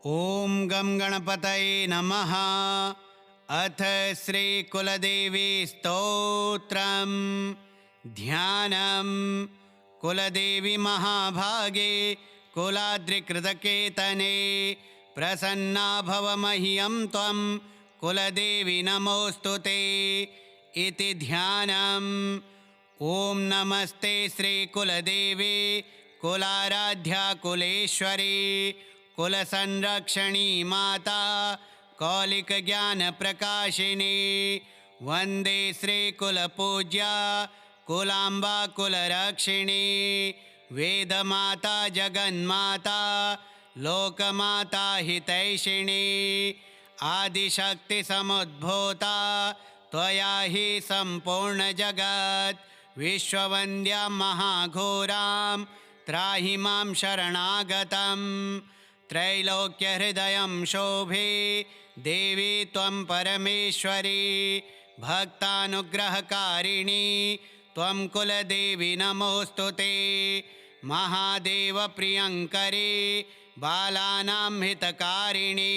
ॐ गं गणपतये नमः। अथ श्रीकुलदेवी स्तोत्रम्। ध्यानम्। कुलदेवी महाभागे कुलाद्रिकृतकेतने प्रसन्ना भव मह्यं त्वं कुलदेवी नमोऽस्तुते इति ध्यानम्। ॐ नमस्ते श्रीकुलदेवी कुलाराध्या कुलेश्वरी कुलसंरक्षणी माता कौलिकज्ञानप्रकाशिनी वन्दे श्रीकुलपूज्या कुलाम्बा कुलरक्षिणी वेदमाता जगन्माता लोकमाता हितैषिणी आदिशक्तिसमुद्भूता त्वया हि सम्पूर्णजगत् विश्ववन्द्यां महाघोरां त्राहि मां शरणागतम्। त्रैलोक्यहृदयं शोभे देवी त्वं परमेश्वरी भक्तानुग्रहकारिणी त्वं कुलदेवी नमोऽस्तुते। महादेवप्रियङ्करी बालानां हितकारिणी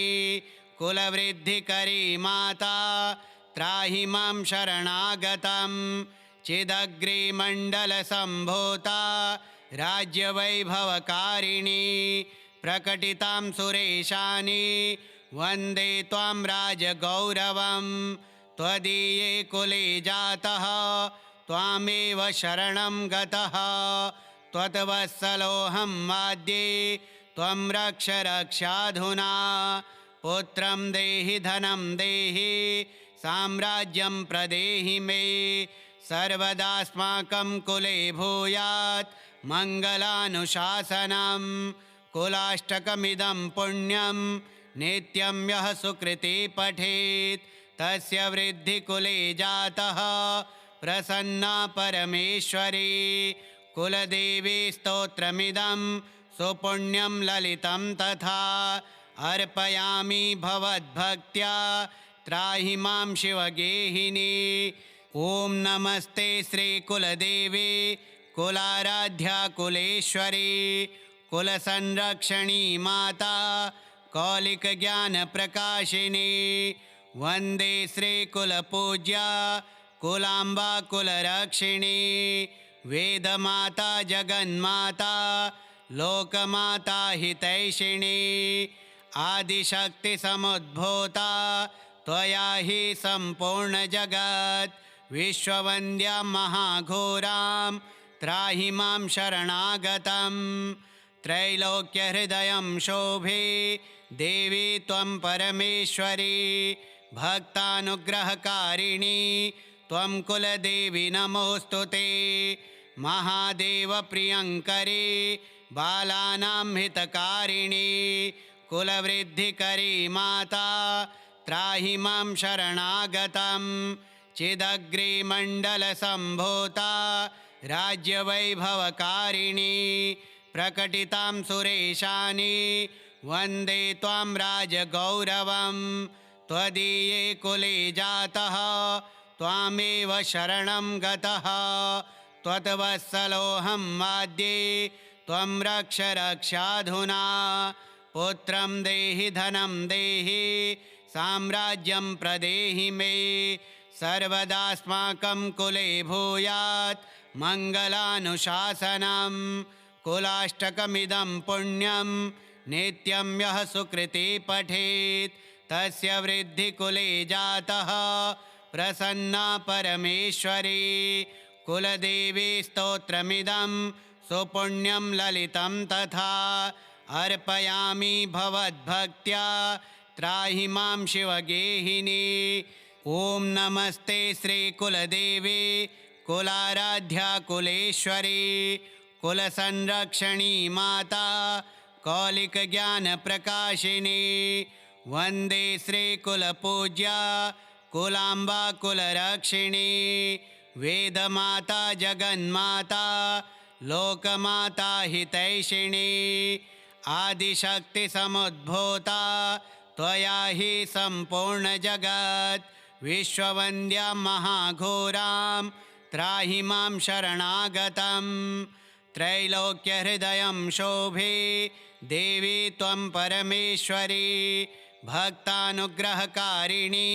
कुलवृद्धिकरी माता त्राहि मां शरणागतम्। चिदग्रिमण्डलसम्भूता राज्यवैभवकारिणी प्रकटितां सुरेशानि वन्दे त्वां राजगौरवं। त्वदीये कुले जातः त्वामेव शरणं गतः त्वद्वत्सलोऽहं वाद्ये त्वं रक्ष रक्षाधुना। पुत्रं देहि धनं देहि साम्राज्यं प्रदेहि मे सर्वदास्माकं कुले भूयात् मङ्गलानुशासनम्। कुलाष्टकमिदं पुण्यं नित्यं यः सुकृती पठेत् तस्य वृद्धिकुले जातः प्रसन्ना परमेश्वरी। कुलदेवी स्तोत्रमिदं सुपुण्यं ललितं तथा अर्पयामि भवद्भक्त्या त्राहि मां शिवगेहिनी। ॐ नमस्ते श्रीकुलदेवी कुलाराध्या कुलेश्वरी कुलसंरक्षणी माता कौलिकज्ञानप्रकाशिनी वन्दे श्रीकुलपूज्या कुलाम्बा कुलरक्षिणी वेदमाता जगन्माता लोकमाता हितैषिणी आदिशक्तिसमुद्भूता त्वया हि सम्पूर्णजगत् विश्ववन्द्यां महाघोरां त्राहि मां शरणागतम्। त्रैलोक्यहृदयं शोभे देवी त्वं परमेश्वरी भक्तानुग्रहकारिणी त्वं कुलदेवी नमोऽस्तुते। महादेवप्रियङ्करी बालानां हितकारिणी कुलवृद्धिकरी माता त्राहि मां शरणागतम्। चिदग्रिमण्डलसम्भूता राज्यवैभवकारिणी प्रकटितां सुरेशानि वन्दे त्वां राजगौरवं। त्वदीये कुले जातः त्वामेव शरणं गतः त्वद्वत्सलोऽहं वाद्ये त्वं रक्ष रक्षाधुना। पुत्रं देहि धनं देहि साम्राज्यं प्रदेहि मे सर्वदास्माकं कुले भूयात् मङ्गलानुशासनम्। कुलाष्टकमिदं पुण्यं नित्यं यः सुकृती पठेत् तस्य वृद्धिकुले जातः प्रसन्ना परमेश्वरी। कुलदेवी स्तोत्रमिदं सुपुण्यं ललितं तथा अर्पयामि भवद्भक्त्या त्राहि मां शिवगेहिनी। ॐ नमस्ते श्रीकुलदेवी कुलाराध्या कुलेश्वरी कुलसंरक्षणी माता कौलिकज्ञानप्रकाशिनी वन्दे श्रीकुलपूज्या कुलाम्बा कुलरक्षिणी वेदमाता जगन्माता लोकमाता हितैषिणी आदिशक्तिसमुद्भूता त्वया हि सम्पूर्णजगत् विश्ववन्द्यां महाघोरां त्राहि मां शरणागतम्। त्रैलोक्यहृदयं शोभे देवी त्वं परमेश्वरी भक्तानुग्रहकारिणी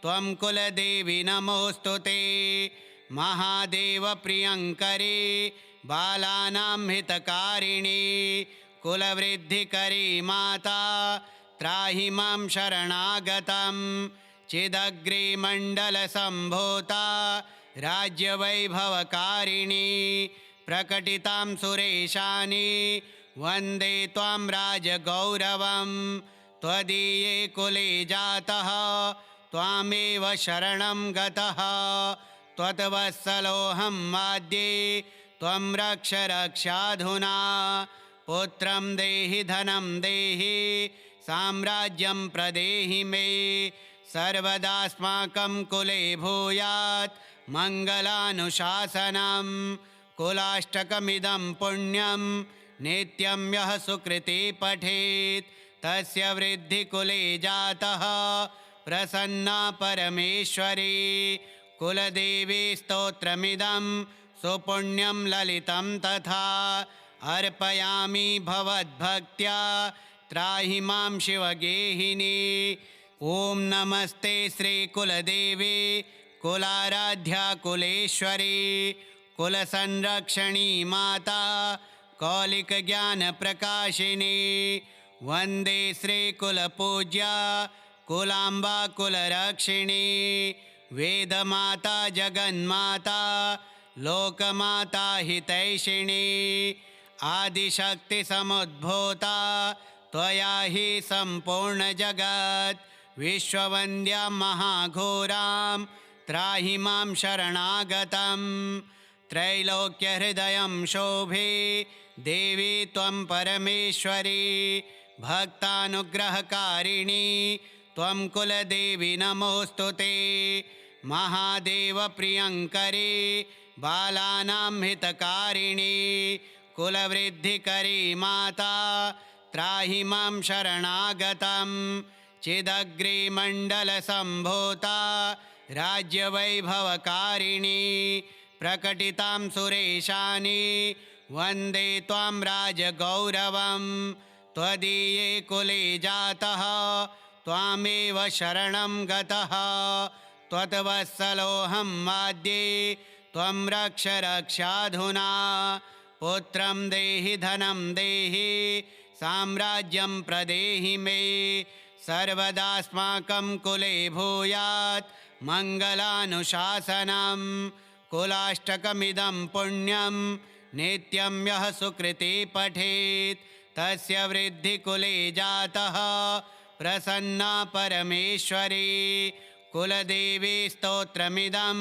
त्वं कुलदेवी नमोऽस्तु ते। महादेवप्रियङ्करी बालानां हितकारिणी कुलवृद्धिकरी माता त्राहि मां शरणागतं। चिदग्रिमण्डलसम्भूता राज्यवैभवकारिणी प्रकटितां सुरेशानि वन्दे त्वां राजगौरवं। त्वदीये कुले जातः त्वामेव शरणं गतः त्वद्वत्सलोऽहं वाद्ये त्वं रक्ष रक्षाधुना। पुत्रं देहि धनं देहि साम्राज्यं प्रदेहि मे सर्वदास्माकं कुले भूयात् मङ्गलानुशासनं। कुलाष्टकमिदं पुण्यं नित्यं यः सुकृती पठेत् तस्य वृद्धिकुले जातः प्रसन्ना परमेश्वरी। कुलदेवी स्तोत्रमिदं सुपुण्यं ललितं तथा अर्पयामि भवद्भक्त्या त्राहि मां शिवगेहिनी। ॐ नमस्ते श्रीकुलदेवी कुलाराध्या कुलेश्वरी कुलसंरक्षणी माता कौलिकज्ञानप्रकाशिनी। वन्दे श्रीकुलपूज्या कुलाम्बा कुलरक्षिणी। वेदमाता जगन्माता लोकमाता हितैषिणी। आदिशक्तिसमुद्भूता त्वया हि सम्पूर्णजगत् विश्ववन्द्यां महाघोरां त्राहि मां शरणागतं। त्रैलोक्यहृदयं शोभे देवी त्वं परमेश्वरी भक्तानुग्रहकारिणी त्वं कुलदेवी नमोऽस्तु ते। महादेवप्रियङ्करी बालानां हितकारिणी कुलवृद्धिकरी माता त्राहि मां शरणागतं। चिदग्रिमण्डलसम्भूता राज्यवैभवकारिणी प्रकटितां सुरेशानि वन्दे त्वां राजगौरवं। त्वदीये कुले जातः त्वामेव शरणं गतः त्वद्वत्सलोऽहं वाद्ये त्वं रक्ष रक्षाधुना। पुत्रं देहि धनं देहि साम्राज्यं प्रदेहि मे सर्वदास्माकं कुले भूयात् मङ्गलानुशासनं। कुलाष्टकमिदं पुण्यं नित्यं यः सुकृती पठेत् तस्य वृद्धिकुले जातः प्रसन्ना परमेश्वरी। कुलदेवी स्तोत्रमिदं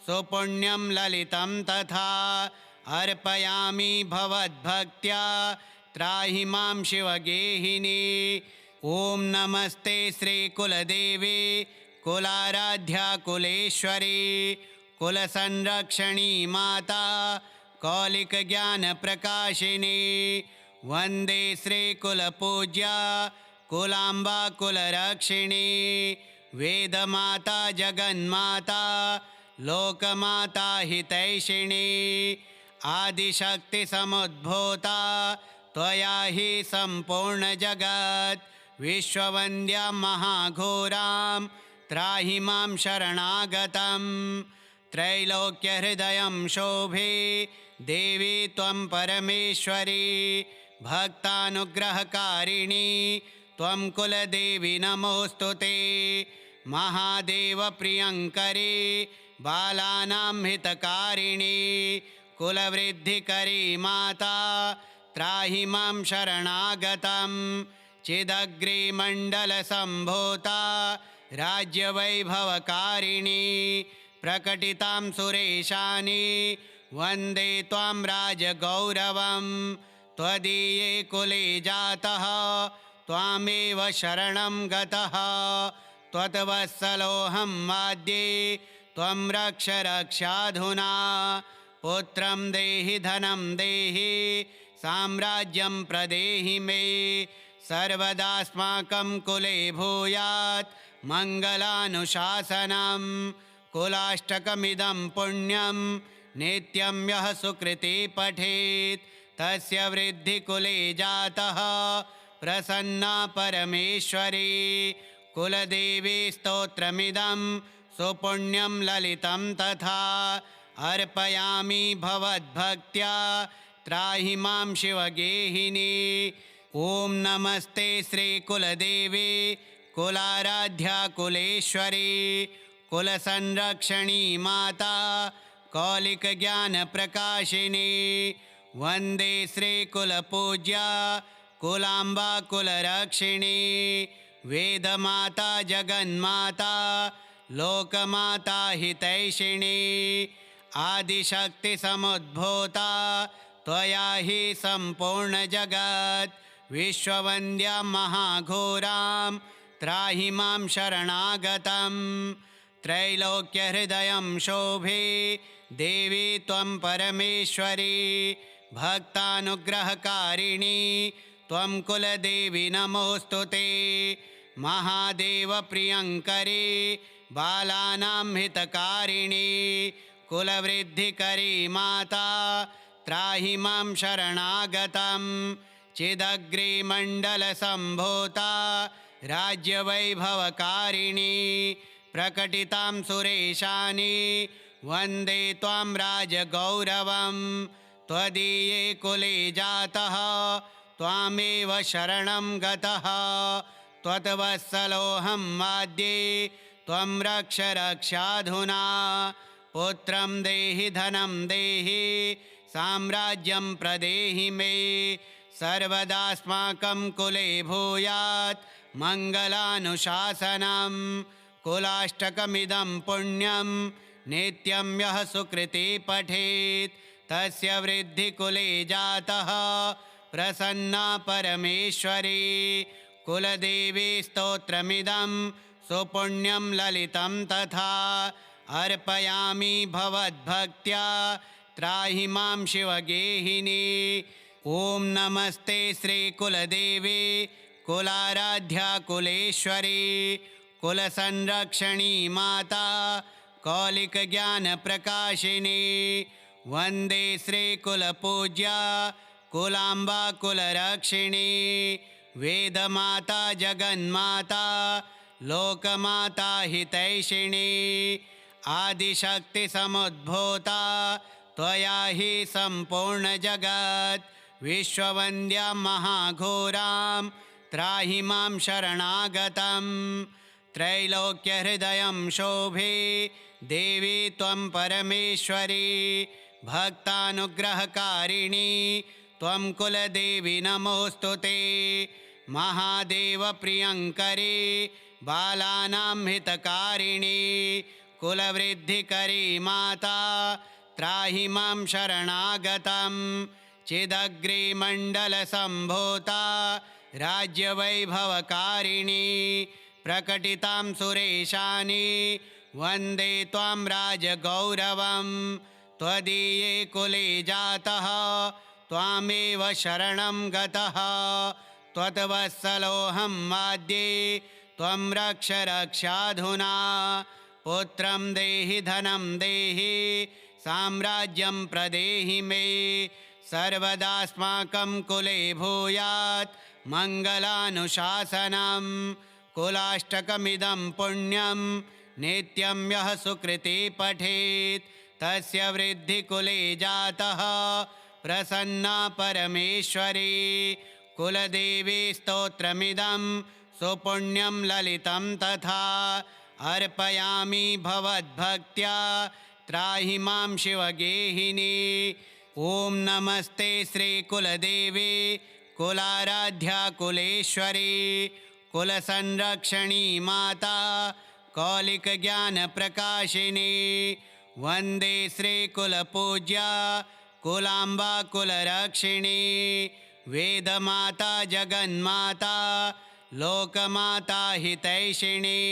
सुपुण्यं ललितं तथा अर्पयामि भवद्भक्त्या त्राहि मां शिवगेहिनी। ॐ नमस्ते श्रीकुलदेवी कुलाराध्या कुलेश्वरी कुलसंरक्षणी माता कौलिकज्ञानप्रकाशिनी। वन्दे श्रीकुलपूज्या कुलाम्बा कुलरक्षिणी। वेदमाता जगन्माता लोकमाता हितैषिणी। आदिशक्तिसमुद्भूता त्वया हि सम्पूर्णजगत् विश्ववन्द्यां महाघोरां त्राहि मां शरणागतं। त्रैलोक्यहृदयं शोभे देवी त्वं परमेश्वरी भक्तानुग्रहकारिणी त्वं कुलदेवी नमोऽस्तु ते। महादेवप्रियङ्करी बालानां हितकारिणी कुलवृद्धिकरी माता त्राहि मां शरणागतं। चिदग्रिमण्डलसम्भूता राज्यवैभवकारिणी प्रकटितां सुरेशानि वन्दे त्वां राजगौरवं। त्वदीये कुले जातः त्वामेव शरणं गतः त्वद्वत्सलोऽहं वाद्ये त्वं रक्ष रक्षाधुना। पुत्रं देहि धनं देहि साम्राज्यं प्रदेहि मे सर्वदास्माकं कुले भूयात् मङ्गलानुशासनं। कुलाष्टकमिदं पुण्यं नित्यं यः सुकृती पठेत् तस्य वृद्धिकुले जातः प्रसन्ना परमेश्वरी। कुलदेवी स्तोत्रमिदं सुपुण्यं ललितं तथा अर्पयामि भवद्भक्त्या त्राहि मां शिवगेहिनी। ॐ नमस्ते श्रीकुलदेवी कुलाराध्या कुलेश्वरी कुलसंरक्षणी माता कौलिकज्ञानप्रकाशिनी। वन्दे श्रीकुलपूज्या कुलाम्बा कुलरक्षिणी। वेदमाता जगन्माता लोकमाता हितैषिणी। आदिशक्तिसमुद्भूता त्वया हि सम्पूर्णजगत्। विश्ववन्द्यां महाघोरां त्राहि मां शरणागतं। त्रैलोक्यहृदयं शोभे देवी त्वं परमेश्वरी। भक्तानुग्रहकारिणी त्वं कुलदेवी नमोऽस्तु ते। महादेवप्रियङ्करी बालानां हितकारिणी कुलवृद्धिकरी माता त्राहि मां शरणागतं। चिदग्रिमण्डलसम्भूता राज्यवैभवकारिणी प्रकटितां सुरेशानि वन्दे त्वां राजगौरवं। त्वदीये कुले जातः त्वामेव शरणं गतः। त्वद्वत्सलोऽहं माद्ये त्वं रक्ष रक्षाधुना। पुत्रं देहि धनं देहि साम्राज्यं प्रदेहि मे। सर्वदास्माकं कुले भूयात् मङ्गलानुशासनं। कुलाष्टकमिदं पुण्यं नित्यं यः सुकृती पठेत् तस्य वृद्धिकुले जातः प्रसन्ना परमेश्वरी। कुलदेवी स्तोत्रमिदं सुपुण्यं ललितं तथा अर्पयामि भवद्भक्त्या त्राहि मां शिवगेहिनी। ॐ नमस्ते श्रीकुलदेवी कुलाराध्या कुलेश्वरी कुलसंरक्षणी माता कौलिकज्ञानप्रकाशिनी। वन्दे श्रीकुलपूज्या कुलाम्बा कुलरक्षिणी। वेदमाता जगन्माता लोकमाता हितैषिणी। आदिशक्तिसमुद्भूता त्वया हि सम्पूर्णजगत्। विश्ववन्द्यां महाघोरां त्राहि मां शरणागतं। त्रैलोक्यहृदयं शोभे देवी त्वं परमेश्वरी। भक्तानुग्रहकारिणी त्वं कुलदेवी नमोऽस्तु ते। महादेवप्रियङ्करी बालानां हितकारिणी कुलवृद्धिकरी माता त्राहि मां शरणागतं। चिदग्रिमण्डलसम्भूता राज्यवैभवकारिणी प्रकटितां सुरेशानि वन्दे त्वां राजगौरवं। त्वदीये कुले जातः त्वामेव शरणं गतः। त्वद्वत्सलोऽहं माद्ये त्वं रक्ष रक्षाधुना। पुत्रं देहि धनं देहि साम्राज्यं प्रदेहि मे। सर्वदास्माकं कुले भूयात् मङ्गलानुशासनं। कुलाष्टकमिदं पुण्यं नित्यं यः सुकृती पठेत् तस्य वृद्धिकुले जातः प्रसन्ना परमेश्वरी। कुलदेवी स्तोत्रमिदं सुपुण्यं ललितं तथा अर्पयामि भवद्भक्त्या त्राहि मां शिवगेहिनी। ॐ नमस्ते श्रीकुलदेवी कुलाराध्या कुलेश्वरी कुलसंरक्षणी माता कौलिकज्ञानप्रकाशिनी। वन्दे श्रीकुलपूज्या कुलाम्बा कुलरक्षिणी। वेदमाता जगन्माता लोकमाता हितैषिणी।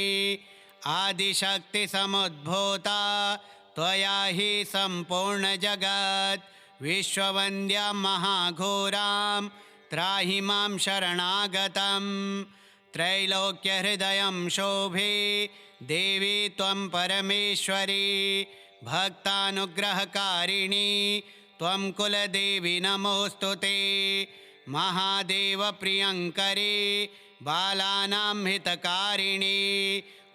आदिशक्तिसमुद्भूता त्वया हि सम्पूर्णजगत्। विश्ववन्द्यां महाघोरां त्राहि मां शरणागतं। त्रैलोक्यहृदयं शोभे देवी त्वं परमेश्वरी। भक्तानुग्रहकारिणी त्वं कुलदेवी नमोऽस्तु ते। महादेवप्रियङ्करी बालानां हितकारिणी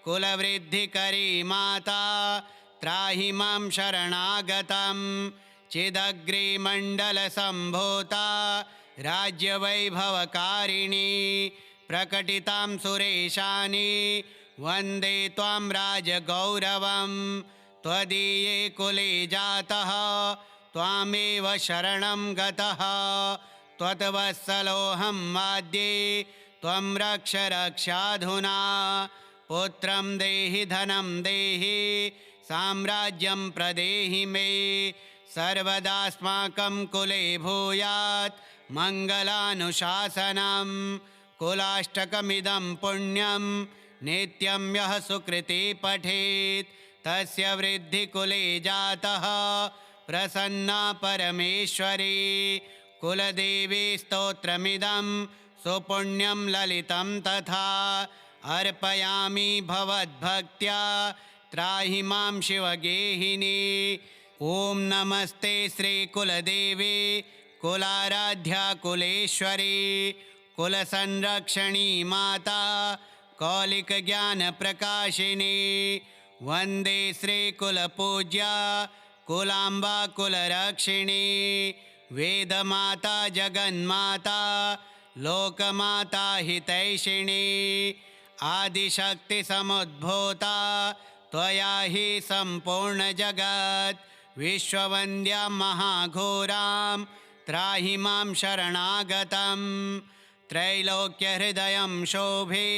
कुलवृद्धिकरी माता त्राहि मां शरणागतं। चिदग्रिमण्डलसम्भूता राज्यवैभवकारिणी प्रकटितां सुरेशानि वन्दे त्वां राजगौरवं। त्वदीये कुले जातः त्वामेव शरणं गतः त्वद्वत्सलोऽहं माद्ये त्वं रक्ष रक्षाधुना। पुत्रं देहि धनं देहि साम्राज्यं प्रदेहि मे सर्वदास्माकं कुले भूयात् मङ्गलानुशासनं। कुलाष्टकमिदं पुण्यं नित्यं यः सुकृती पठेत् तस्य वृद्धिकुले जातः प्रसन्ना परमेश्वरी। कुलदेवी स्तोत्रमिदं सुपुण्यं ललितं तथा अर्पयामि भवद्भक्त्या त्राहि मां शिवगेहिनी। ॐ नमस्ते श्रीकुलदेवी कुलाराध्या कुलेश्वरी कुलसंरक्षणी माता कौलिकज्ञानप्रकाशिनी। वन्दे श्रीकुलपूज्या कुलाम्बा कुलरक्षिणी। वेदमाता जगन्माता लोकमाता हितैषिणी। आदिशक्तिसमुद्भूता त्वया हि सम्पूर्णजगत्। विश्ववन्द्यां महाघोरां त्राहि मां शरणागतं। त्रैलोक्यहृदयं शोभे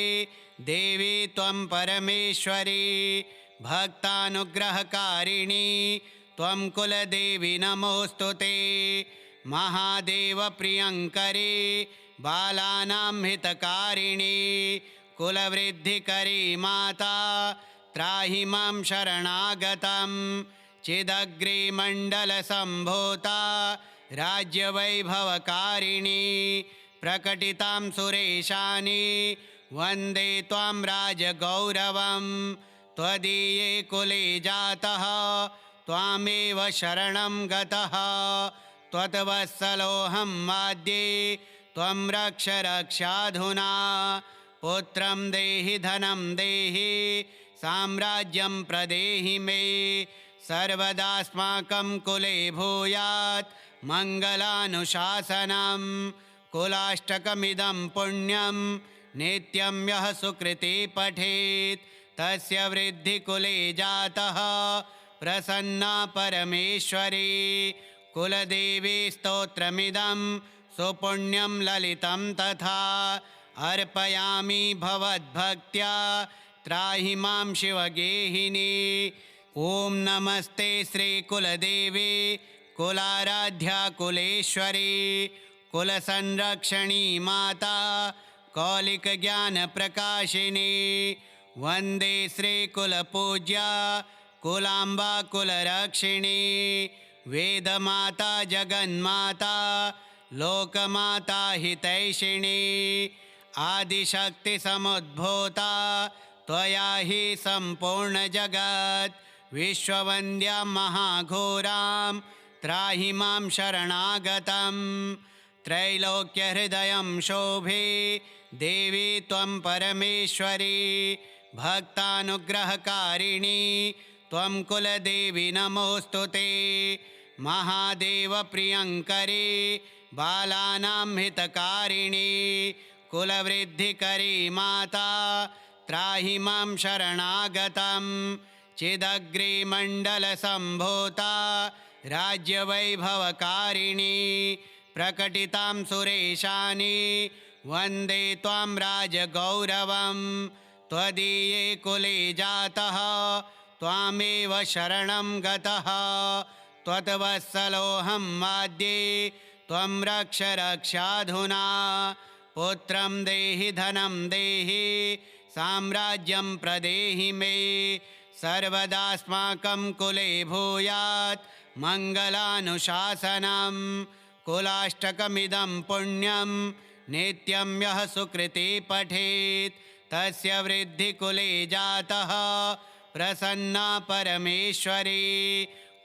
देवी त्वं परमेश्वरी। भक्तानुग्रहकारिणी त्वं कुलदेवी नमोऽस्तु ते। महादेवप्रियङ्करी बालानां हितकारिणी कुलवृद्धिकरी माता त्राहि मां शरणागतं। चिदग्रिमण्डलसम्भूता राज्यवैभवकारिणी प्रकटितां सुरेशानि वन्दे त्वां राजगौरवं। त्वदीये कुले जातः त्वामेव शरणं गतः त्वद्वत्सलोऽहं माद्ये त्वं रक्ष रक्षाधुना। पुत्रं देहि धनं देहि साम्राज्यं प्रदेहि मे सर्वदास्माकं कुले भूयात् मङ्गलानुशासनं। कुलाष्टकमिदं पुण्यं नित्यं यः सुकृती पठेत् तस्य वृद्धिकुले जातः प्रसन्ना परमेश्वरी। कुलदेवी स्तोत्रमिदं सुपुण्यं ललितं तथा अर्पयामि भवद्भक्त्या त्राहि मां शिवगेहिनी। ॐ नमस्ते श्रीकुलदेवी कुलाराध्या कुलेश्वरी कुलसंरक्षणी माता कौलिकज्ञानप्रकाशिनी। वन्दे श्रीकुलपूज्या कुलाम्बा कुलरक्षिणी। वेदमाता जगन्माता लोकमाता हितैषिणी। आदिशक्तिसमुद्भूता त्वया हि सम्पूर्णजगत्। विश्ववन्द्यां महाघोरां त्राहि मां शरणागतं। त्रैलोक्यहृदयं शोभे देवी त्वं परमेश्वरी। भक्तानुग्रहकारिणी त्वं कुलदेवी नमोऽस्तु ते। महादेवप्रियङ्करी बालानां हितकारिणी कुलवृद्धिकरी माता त्राहि मां शरणागतं। चिदग्रिमण्डलसम्भूता राज्यवैभवकारिणी प्रकटितां सुरेशानि वन्दे त्वां राजगौरवं। त्वदीये कुले जातः त्वामेव शरणं गतः त्वद्वत्सलोऽहं माद्ये त्वं रक्ष रक्षाधुना। पुत्रं देहि धनं देहि साम्राज्यं प्रदेहि मे सर्वदास्माकं कुले भूयात् मङ्गलानुशासनं। कुलाष्टकमिदं पुण्यं नित्यं यः सुकृती पठेत् तस्य वृद्धिकुले जातः प्रसन्ना परमेश्वरी।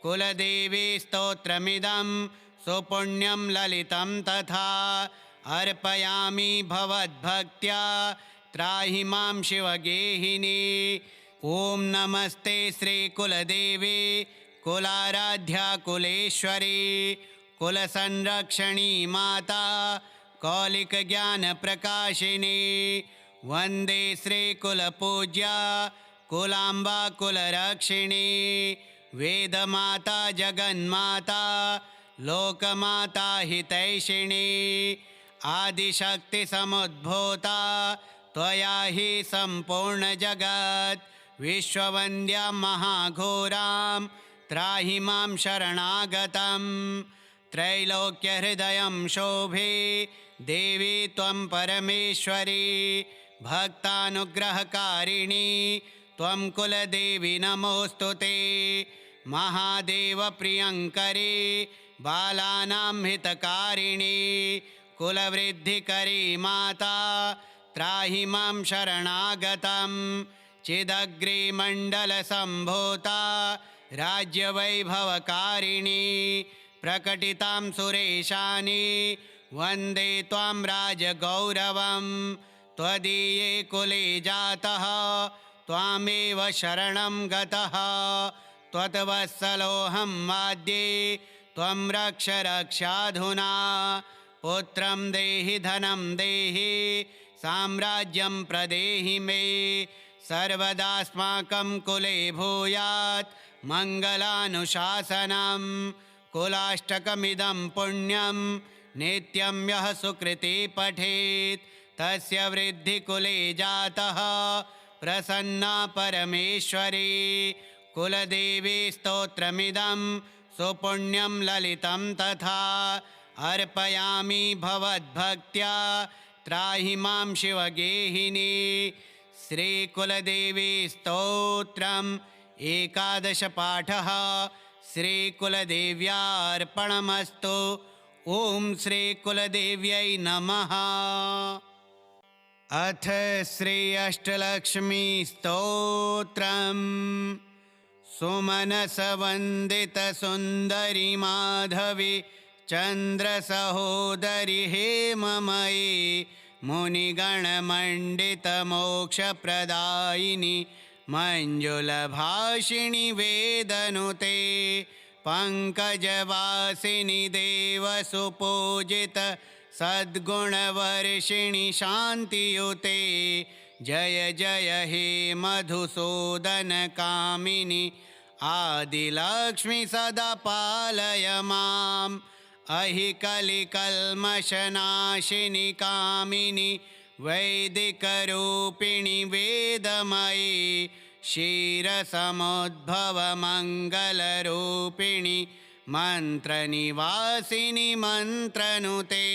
कुलदेवी स्तोत्रमिदं सुपुण्यं ललितं तथा अर्पयामि भवद्भक्त्या त्राहि मां शिवगेहिनी। ॐ नमस्ते श्रीकुलदेवी कुलाराध्या कुलेश्वरी कुलसंरक्षणी माता कौलिकज्ञानप्रकाशिनी। वन्दे श्रीकुलपूज्या कुलाम्बा कुलरक्षिणी। वेदमाता जगन्माता लोकमाता हितैषिणी। आदिशक्तिसमुद्भूता त्वया हि सम्पूर्णजगत्। विश्ववन्द्यां महाघोरां त्राहि मां शरणागतं। त्रैलोक्यहृदयं शोभे देवी त्वं परमेश्वरी। भक्तानुग्रहकारिणी त्वं कुलदेवी नमोऽस्तु ते। महादेवप्रियङ्करी बालानां हितकारिणी कुलवृद्धिकरी माता त्राहि मां शरणागतं। चिदग्रिमण्डलसम्भूता राज्यवैभवकारिणी प्रकटितां सुरेशानि वन्दे त्वां राजगौरवं। त्वदीये कुले जातः त्वामेव शरणं गतः। त्वद्वत्सलोऽहं वाद्ये त्वं रक्ष रक्षाधुना। पुत्रं देहि धनं देहि साम्राज्यं प्रदेहि मे। सर्वदास्माकं कुले भूयात् मङ्गलानुशासनं। कुलाष्टकमिदं पुण्यं नित्यं यः सुकृती पठेत् तस्य वृद्धिकुले जातः प्रसन्ना परमेश्वरी। कुलदेवी स्तोत्रमिदं सुपुण्यं ललितं तथा अर्पयामि भवद्भक्त्या त्राहि मां शिवगेहिनी। श्रीकुलदेवी स्तोत्रम् 11 पाठः। श्रीकुलदेव्यार्पणमस्तु। ॐ श्रीकुलदेव्यै नमः। अथ श्री अष्टलक्ष्मी स्तोत्रम्। सुमनसवन्दितसुन्दरि माधवी चन्द्रसहोदरि हेममयी मुनिगणमण्डितमोक्षप्रदायिनि मञ्जुलभाषिणि वेदनुते। पङ्कजवासिनि देवसुपूजित सद्गुणवर्षिणि शान्तियुते। जय जय हे मधुसूदनकामिनि आदिलक्ष्मी सदा पालय माम्। अहिकलिकल्मषनाशिनि कामिनि वैदिकरूपिणि वेदमयि। क्षीरसमुद्भवमङ्गलरूपिणि मन्त्रनिवासिनि मन्त्रनुते।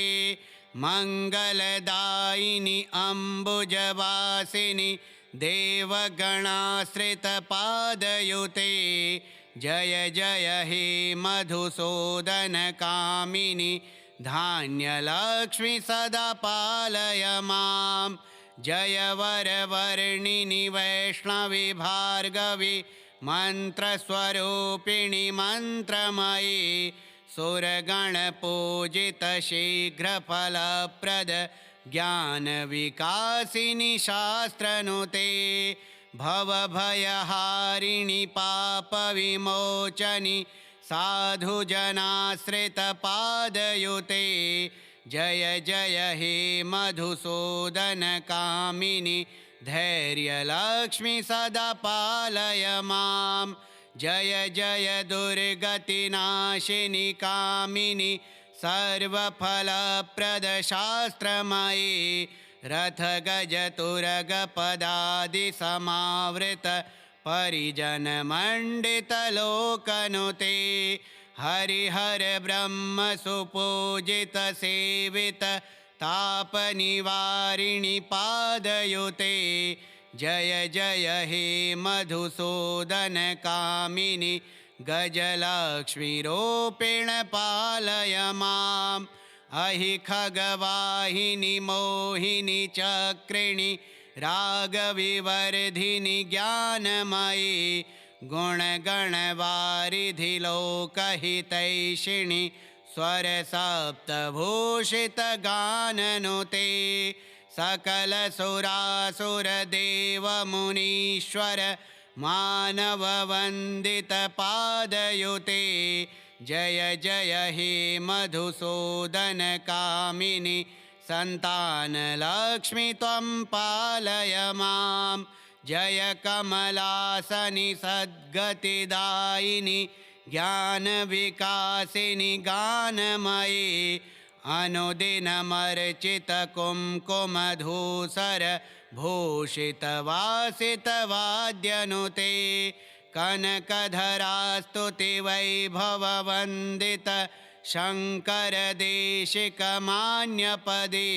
मङ्गलदायिनि अम्बुजवासिनि देवगणाश्रितपादयुते। जय जय हे मधुसूदनकामिनि धान्यलक्ष्मी सदा पालय माम्। जय वरवर्णिनि वैष्णवि भार्गवि मन्त्रस्वरूपिणि मन्त्रमयि। सुरगणपूजित शीघ्रफलप्रद ज्ञानविकासिनि शास्त्रनुते। भवभयहारिणि पापविमोचनि साधुजनाश्रितपादयुते। जय जय हे मधुसूदनकामिनि धैर्यलक्ष्मी सदा पालय माम्। जय जय दुर्गतिनाशिनि कामिनि सर्वफलप्रदशास्त्रमयि। रथगजतुरगपदादिसमावृत परिजनमण्डितलोकनुते। हरिहर ब्रह्मसुपूजित सेवित तापनिवारिणि पादयुते। जय जय हे मधुसूदनकामिनि गजलक्ष्मीरूपेण पालय माम्। अहि खगवाहिनि मोहिनि चक्रिणि रागविवर्धिनि ज्ञानमयि। गुणगणवारिधिलोकहितैषिणि स्वरसप्तभूषितगाननुते सकलसुरासुरदेवमुनीश्वर मानववन्दितपादयुते जय जय हे मधुसूदनकामिनि सन्तानलक्ष्मि त्वं पालय मां जय कमलासनि सद्गतिदायिनि ज्ञानविकासिनि गानमयि अनुदिनमर्चितकुङ्कुमधूसर भूषितवासितवाद्यनुते कनकधरास्तुतिवैभववन्दित शङ्करदेशिकमान्यपदे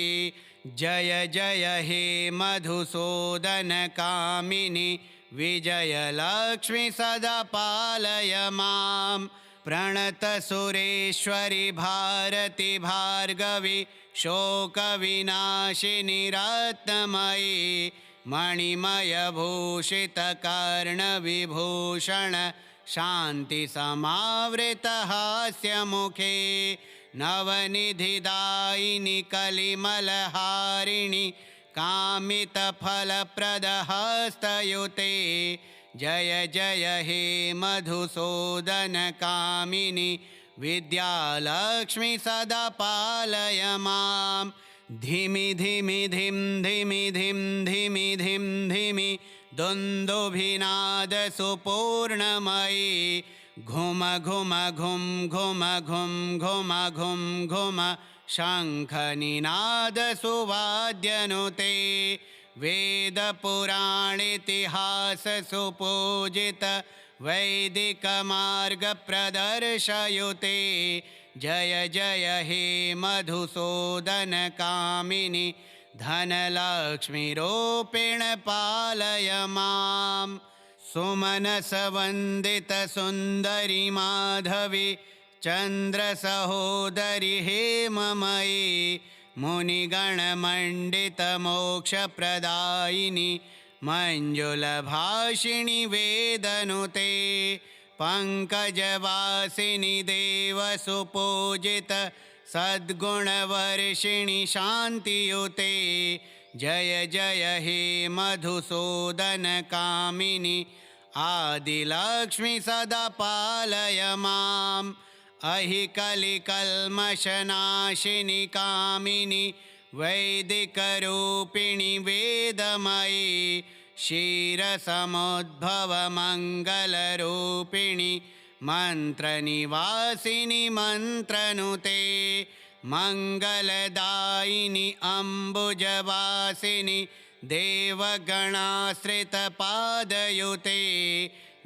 जय जय हे मधुसूदनकामिनि विजयलक्ष्मि सदा पालय मां प्रणतसुरेश्वरि भारति भार्गवि शोकविनाशिनि रत्नमयि मणिमयभूषितकर्णविभूषण शान्तिसमावृतहास्यमुखे नवनिधिदायिनि कलिमलहारिणि कामितफलप्रदहस्तयुते जय जय हे मधुसूदनकामिनि विद्यालक्ष्मि सदा पालय मां धिमि धिमि धिं धिमि धिं धिमि धिं धिमि दुन्दुभिनादसुपूर्णमयि घुम घुम घुं घुम घुं घुम घुं घुम शङ्खनिनादसुवाद्यनुते वेदपुराणेतिहाससुपूजित वैदिकमार्गप्रदर्शयुते जय जय हे मधुसूदनकामिनि धनलक्ष्मीरूपेण पालय मां सुमनसवन्दितसुन्दरि माधवि चन्द्रसहोदरि हेममयि मुनिगणमण्डितमोक्षप्रदायिनि मञ्जुलभाषिणि वेदनुते पङ्कजवासिनि देवसुपूजित सद्गुणवर्षिणि शान्तियुते जय जय हे मधुसूदनकामिनि आदिलक्ष्मि सदा पालय मां अहि कलिकल्मषनाशिनि कामिनि वैदिकरूपिणि वेदमयि क्षीरसमुद्भवमङ्गलरूपिणि मन्त्रनिवासिनि मन्त्रनुते मङ्गलदायिनि अम्बुजवासिनि देवगणाश्रितपादयुते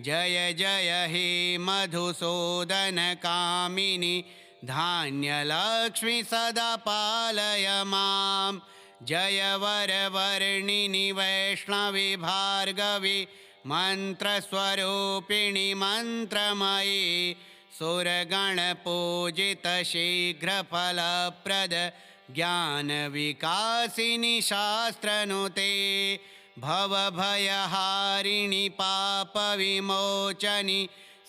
जय जय हे मधुसूदनकामिनि धान्यलक्ष्मि सदा पालय मां जय वरवर्णिनि वैष्णवि भार्गवि मन्त्रस्वरूपिणि मन्त्रमयि सुरगणपूजित शीघ्रफलप्रद ज्ञानविकासिनि शास्त्रनुते भवभयहारिणि पापविमोचनि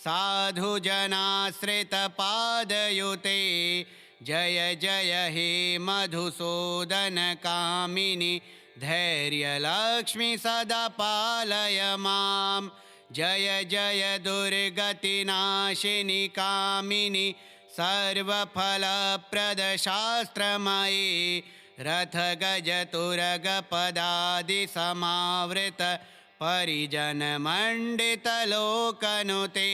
साधुजनाश्रितपादयुते जय जय हे मधुसूदनकामिनि धैर्यलक्ष्मि सदा पालय मां जय जय दुर्गतिनाशिनि कामिनि सर्वफलप्रदशास्त्रमयि रथगजतुरगपदादिसमावृत परिजनमण्डितलोकनुते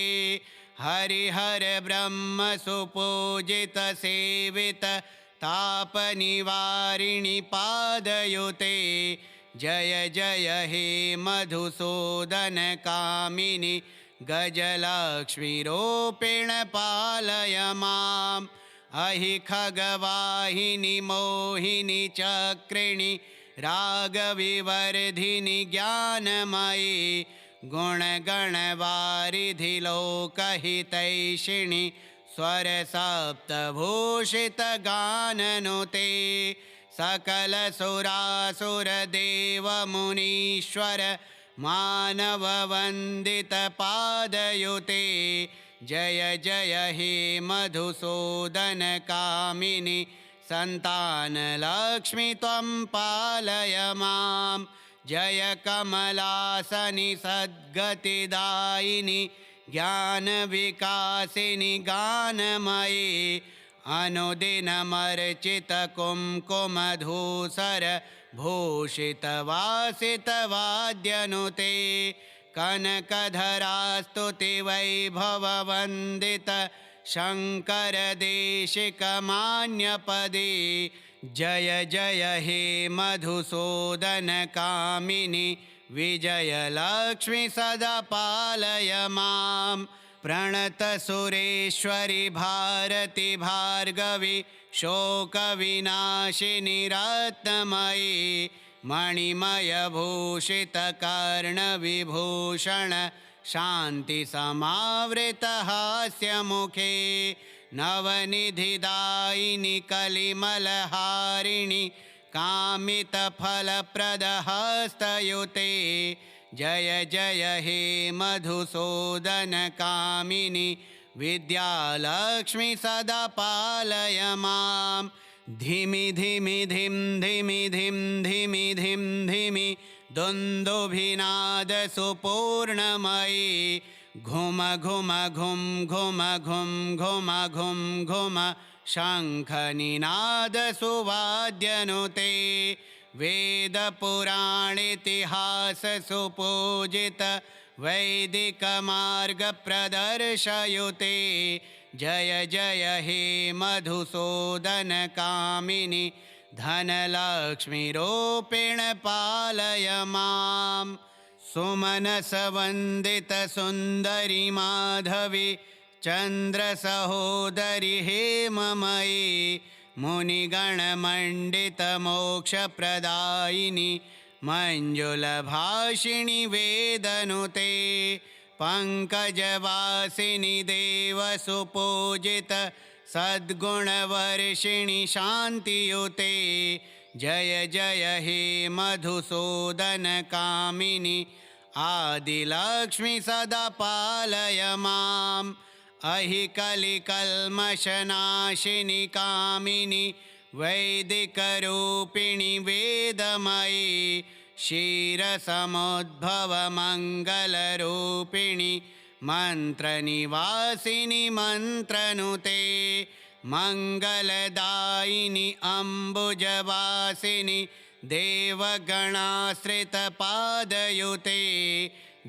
हरिहर ब्रह्मसुपूजित सेवित तापनिवारिणि पादयुते जय जय हे मधुसूदनकामिनि गजलक्ष्मीरूपेण पालय मां अहि खगवाहिनि मोहिनि चक्रिणि रागविवर्धिनि ज्ञानमयि गुणगणवारिधिलोकहितैषिणि स्वरसप्तभूषितगाननुते सकलसुरासुरदेवमुनीश्वर मानववन्दितपादयुते जय जय हे मधुसूदनकामिनि सन्तानलक्ष्मि त्वं पालय मां जय कमलासनि सद्गतिदायिनि ज्ञानविकासिनि गानमयि अनुदिनमर्चितकुङ्कुमधूसर भूषितवासितवाद्यनुते कनकधरास्तुतिवैभववन्दित शङ्करदेशिकमान्यपदे जय जय हे मधुसूदनकामिनि विजयलक्ष्मि सदा पालय मां प्रणतसुरेश्वरि भारति भार्गवि शोकविनाशिनि रत्नमयि मणिमयभूषितकर्णविभूषण शान्तिसमावृतहास्यमुखे नवनिधिदायिनि कलिमलहारिणि कामितफलप्रदहस्तयुते जय जय हे मधुसूदनकामिनि विद्यालक्ष्मि सदा पालय मां धिमि धिमि धिं धिमि धिं धिमि धिं धिमि दुन्दुभिनादसुपूर्णमयि घुम घुम घुं घुम घुं घुम घुं घुम शङ्खनिनादसुवाद्यनुते वेदपुराणेतिहाससुपूजित वैदिकमार्गप्रदर्शयुते जय जय हे मधुसूदनकामिनि धनलक्ष्मीरूपेण पालय मां सुमनसवन्दितसुन्दरि माधवि चन्द्रसहोदरि हेममयि मुनिगणमण्डितमोक्षप्रदायिनि मञ्जुलभाषिणि वेदनुते पङ्कजवासिनि देवसुपूजित सद्गुणवर्षिणि शान्तियुते जय जय हे मधुसूदनकामिनि आदिलक्ष्मि सदा पालय मां अहि कलिकल्मषनाशिनि कामिनि वैदिकरूपिणि वेदमयि क्षीरसमुद्भवमङ्गलरूपिणि मन्त्रनिवासिनि मन्त्रनुते मङ्गलदायिनि अम्बुजवासिनि देवगणाश्रितपादयुते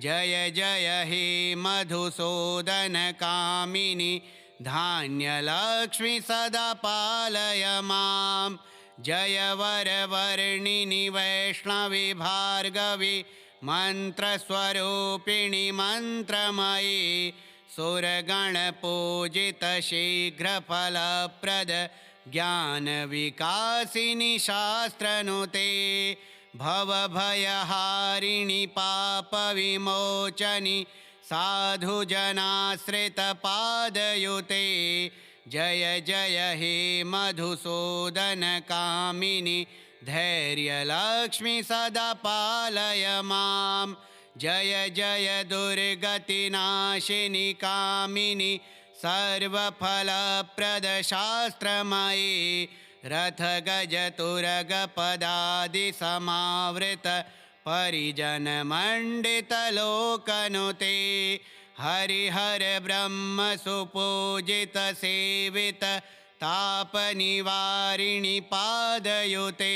जय जय हे मधुसूदनकामिनि धान्यलक्ष्मि सदा पालय मां जय वरवर्णिनि वैष्णवि भार्गवि मन्त्रस्वरूपिणि मन्त्रमयि सुरगणपूजित शीघ्रफलप्रद ज्ञानविकासिनि शास्त्रनुते भवभयहारिणि पापविमोचनि साधुजनाश्रितपादयुते जय जय हे मधुसूदनकामिनि धैर्यलक्ष्मि सदा पालय मां जय जय दुर्गतिनाशिनि कामिनि सर्वफलप्रदशास्त्रमयि रथगजतुरगपदादिसमावृत परिजनमण्डितलोकनुते हरिहर ब्रह्मसुपूजित सेवित तापनिवारिणि पादयुते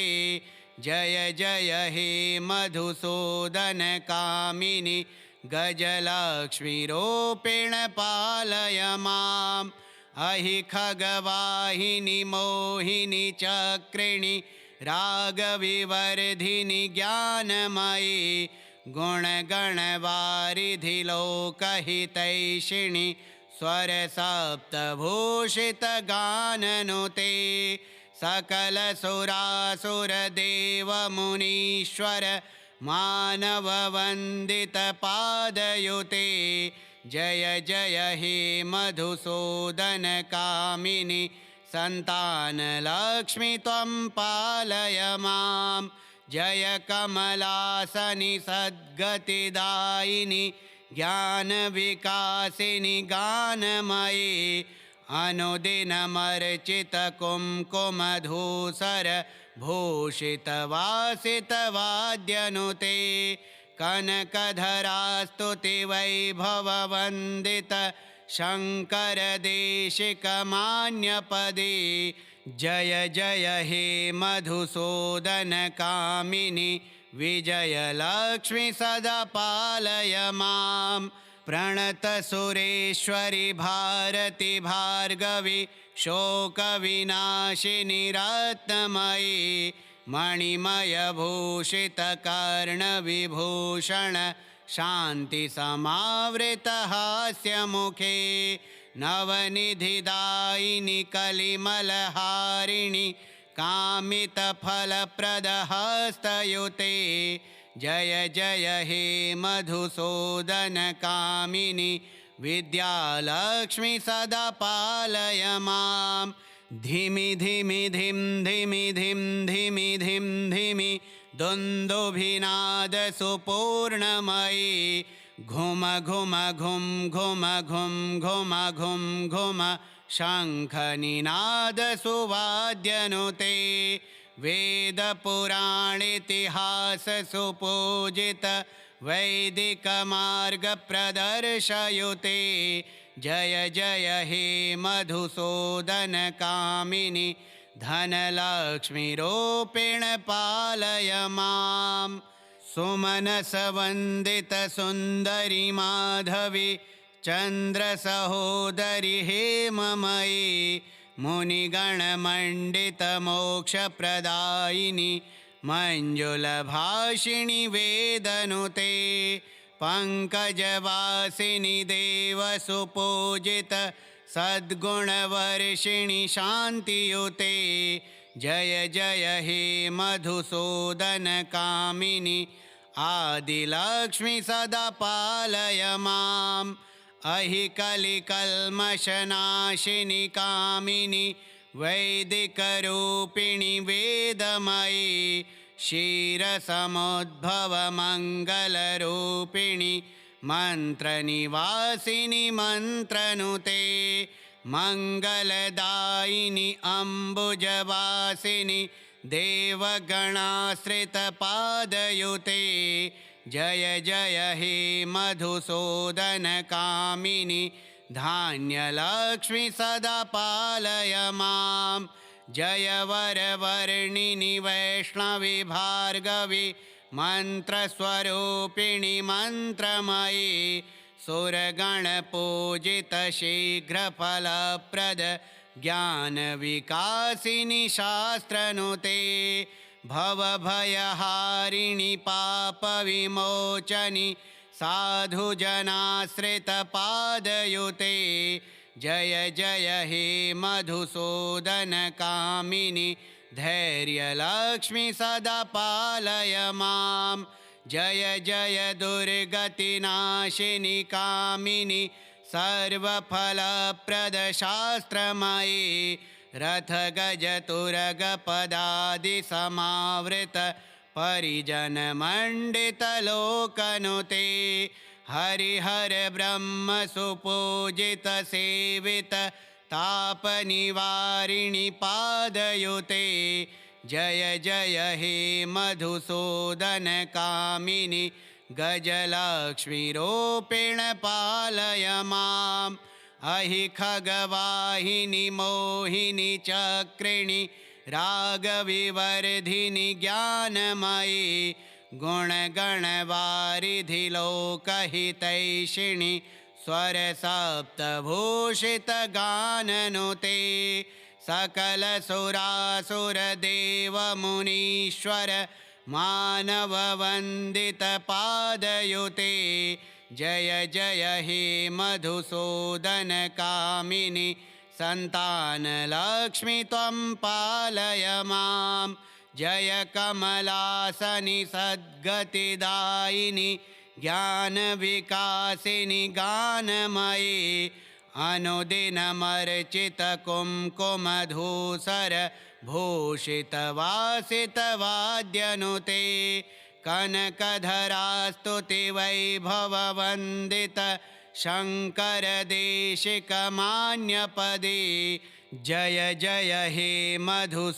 जय जय हे मधुसूदनकामिनि गजलक्ष्मीरूपेण पालय मां अहि खगवाहिनि मोहिनि चक्रिणि रागविवर्धिनि ज्ञानमयि गुणगणवारिधि लोकहितैषिणि स्वरसप्तभूषितगाननुते सकलसुरासुरदेवमुनीश्वर मानववन्दितपादयुते जय जय हे मधुसूदनकामिनि सन्तानलक्ष्मि त्वं पालय मां जय कमलासनि सद्गतिदायिनि ज्ञानविकासिनि गानमयि अनुदिनमर्चितकुङ्कुमधूसर भूषितवासितवाद्यनुते कनकधरास्तुतिवैभववन्दित शङ्करदेशिकमान्यपदे जय जय हे मधुसूदनकामिनि विजयलक्ष्मि सदा पालय मां प्रणतसुरेश्वरि भारति भार्गवि शोकविनाशिनि रत्नमयि मणिमयभूषितकर्णविभूषण शान्तिसमावृतहास्यमुखे नवनिधिदायिनि कलिमलहारिणि कामितफलप्रदहस्तयुते जय जय हे मधुसूदनकामिनि विद्यालक्ष्मि सदा पालय मां धिमि धिमि धिं धिमि धिं धिमि धिं धिमि दुन्दुभिनादसुपूर्णमयि घुम घुम घुं घुम घुं घुम घुं घुम शङ्खनिनादसुवाद्यनुते वेदपुराणेतिहाससुपूजित वैदिकमार्गप्रदर्शयुते जय जय हे मधुसूदनकामिनि धनलक्ष्मीरूपेण पालय मां सुमनसवन्दितसुन्दरि माधवि चन्द्रसहोदरि हेममयि मुनिगणमण्डितमोक्षप्रदायिनि मञ्जुलभाषिणि वेदनुते पङ्कजवासिनि देवसुपूजित सद्गुणवर्षिणि शान्तियुते जय जय हे मधुसूदनकामिनि आदिलक्ष्मि सदा पालय मां अहि कलिकल्मषनाशिनि कामिनि वैदिकरूपिणि वेदमयि क्षीरसमुद्भवमङ्गलरूपिणि मन्त्रनिवासिनि मन्त्रनुते मङ्गलदायिनि अम्बुजवासिनि देवगणाश्रितपादयुते जय जय हे मधुसूदनकामिनि धान्यलक्ष्मि सदा पालय मां जय वरवर्णिनि वैष्णवि भार्गवि मन्त्रस्वरूपिणि मन्त्रमयि सुरगणपूजित शीघ्रफलप्रद ज्ञानविकासिनि शास्त्रनुते भवभयहारिणि पापविमोचनि साधुजनाश्रितपादयुते जय जय हे मधुसूदनकामिनि धैर्यलक्ष्मि सदा पालय मां जय जय दुर्गतिनाशिनि कामिनि सर्वफलप्रदशास्त्रमयि रथगजतुरगपदादिसमावृत परिजनमण्डितलोकनुते हरिहर ब्रह्मसुपूजित सेवित तापनिवारिणि पादयुते जय जय हे मधुसूदनकामिनि गजलक्ष्मीरूपेण पालय मां अहि खगवाहिनि मोहिनि चक्रिणि रागविवर्धिनि ज्ञानमयि गुणगणवारिधि लोकहितैषिणि स्वरसप्तभूषितगाननुते सकलसुरासुरदेवमुनीश्वर मानववन्दितपादयुते जय जय हे मधुसूदनकामिनि सन्तानलक्ष्मि त्वं पालय मां जय कमलासनि सद्गतिदायिनि ज्ञानविकासिनि गानमयि अनुदिनमर्चितकुङ्कुमधूसर भूषितवासितवाद्यनुते कनकधरास्तुतिवैभववन्दित शङ्करदेशिकमान्यपदे जय जय हे मधुसूदनकामिनि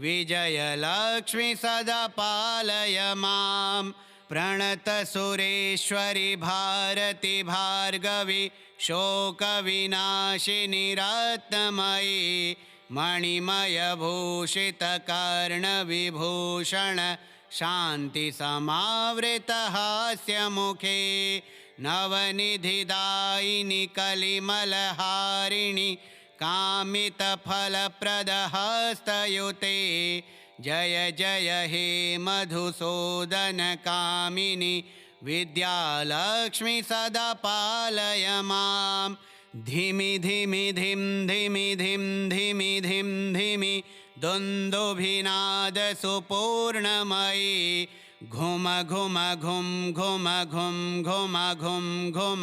विजयलक्ष्मी सदा पालय मां प्रणतसुरेश्वरि भारति भार्गवि शोकविनाशिनि रत्नमयि मणिमयभूषितकर्णविभूषण शान्तिसमावृतहास्यमुखे नवनिधिदायिनि कलिमलहारिणि कामितफलप्रदहस्तयुते जय जय हे मधुसूदनकामिनि विद्यालक्ष्मी सदा पालय मां धिमि धिमि धिं धिमि धिं धिमि धिं धिमि दुन्दुभिनादसुपूर्णमयि घुम घुम घुं घुम घुं घुम घुं घुम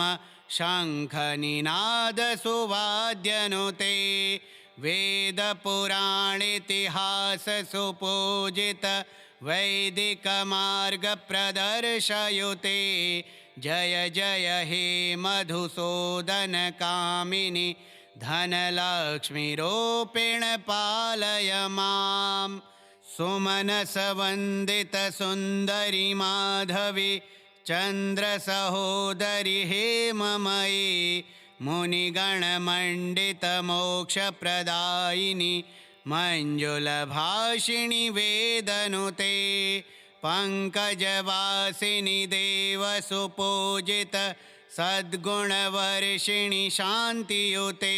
शङ्खनिनादसुवाद्यनुते वेदपुराणेतिहाससुपूजित वैदिकमार्गप्रदर्शयुते जय जय हे मधुसूदनकामिनि धनलक्ष्मीरूपेण पालय मां सुमनसवन्दितसुन्दरि माधवि चन्द्रसहोदरि हेममयि मुनिगणमण्डितमोक्षप्रदायिनि मञ्जुलभाषिणि वेदनुते पङ्कजवासिनि देवसुपूजित सद्गुणवर्षिणि शान्तियुते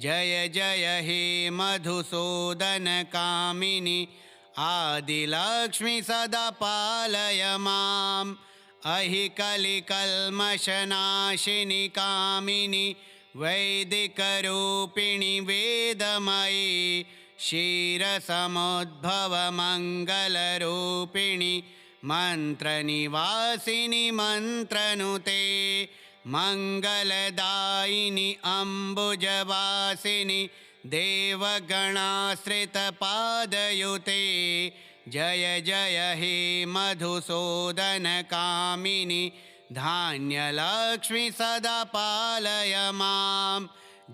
जय जय हे मधुसूदनकामिनि आदिलक्ष्मी सदा पालय मां अहि कलिकल्मषनाशिनि कामिनि वैदिकरूपिणि वेदमयि क्षीरसमुद्भवमङ्गलरूपिणि मन्त्रनिवासिनि मन्त्रनुते मङ्गलदायिनि अम्बुजवासिनि देवगणाश्रितपादयुते जय जय हे मधुसूदनकामिनि धान्यलक्ष्मी सदा पालय मां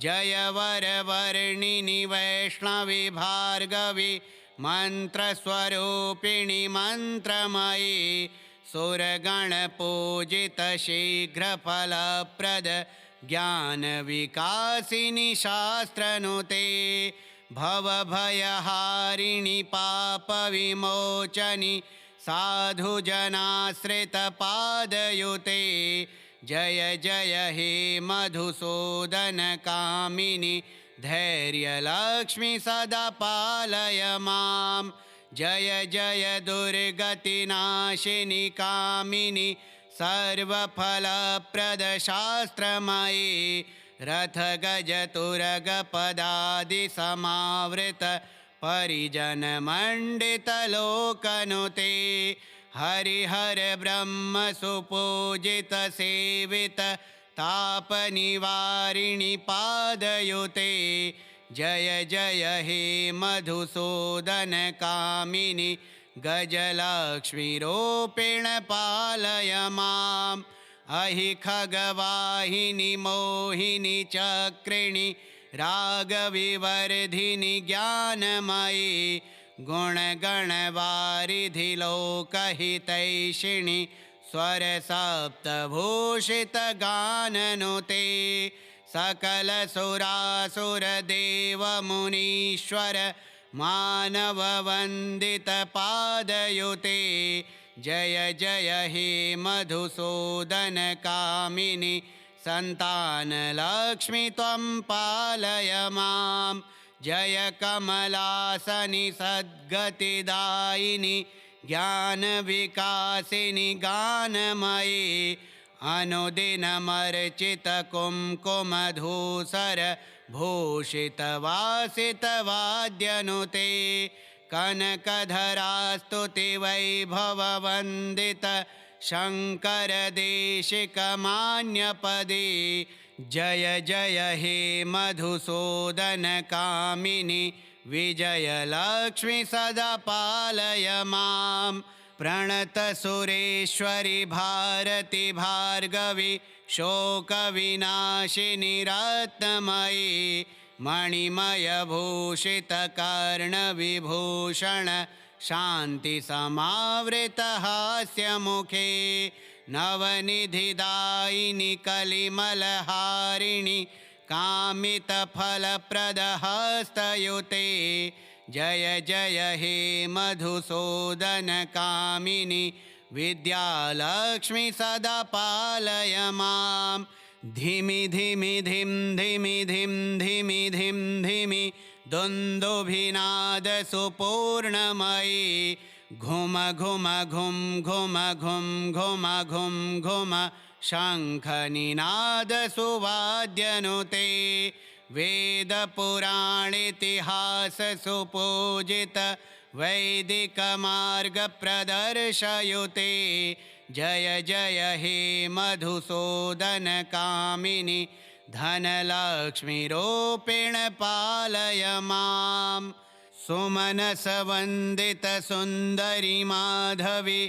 जय वरवर्णिनि वैष्णवि भार्गवि मन्त्रस्वरूपिणि मन्त्रमयि सुरगणपूजित शीघ्रफलप्रद ज्ञानविकासिनि शास्त्रनुते भवभयहारिणि पापविमोचनि साधुजनाश्रितपादयुते जय जय हे मधुसूदनकामिनि धैर्यलक्ष्मी सदा पालय मां जय जय दुर्गतिनाशिनि कामिनि सर्वफलप्रदशास्त्रमयि रथगजतुरगपदादिसमावृत परिजनमण्डितलोकनुते हरिहर ब्रह्मसुपूजित सेवित तापनिवारिणि पादयुते जय जय हे मधुसूदनकामिनि गजलक्ष्मीरूपेण पालय मां अहि खगवाहिनि मोहिनि चक्रिणि रागविवर्धिनि ज्ञानमयि गुणगणवारिधि लोकहितैषिणि स्वरसप्तभूषितगाननुते सकलसुरासुरदेवमुनीश्वर मानववन्दितपादयुते जय जय हे मधुसूदनकामिनि सन्तानलक्ष्मी त्वं पालय मां जय कमलासनि सद्गतिदायिनि ज्ञानविकासिनि गानमयि अनुदिनमर्चितकुङ्कुमधूसर भूषितवासितवाद्यनुते कनकधरास्तुतिवैभववन्दित शङ्करदेशिकमान्यपदे जय जय हे मधुसूदनकामिनि विजयलक्ष्मी सदा पालय मां। प्रणतसुरेश्वरि भारति भार्गवि शोकविनाशिनि रत्नमयि मणिमयभूषितकर्णविभूषण शान्तिसमावृतहास्यमुखे नवनिधिदायिनि कलिमलहारिणि कामितफलप्रदहस्तयुते जय जय हे मधुसूदनकामिनि विद्यालक्ष्मी सदा पालय मां। धिमि धिमि धिं धिमि धिं धिमि धिं धिमि दुन्दुभिनादसुपूर्णमयि घुम घुम घुं घुम घुं घुम घुं घुम शङ्खनिनादसुवाद्यनुते वेदपुराणेतिहाससुपूजित वैदिकमार्गप्रदर्शयुते जय जय हे मधुसूदनकामिनि धनलक्ष्मीरूपेण पालय माम्। सुमनसवन्दितसुन्दरि माधवि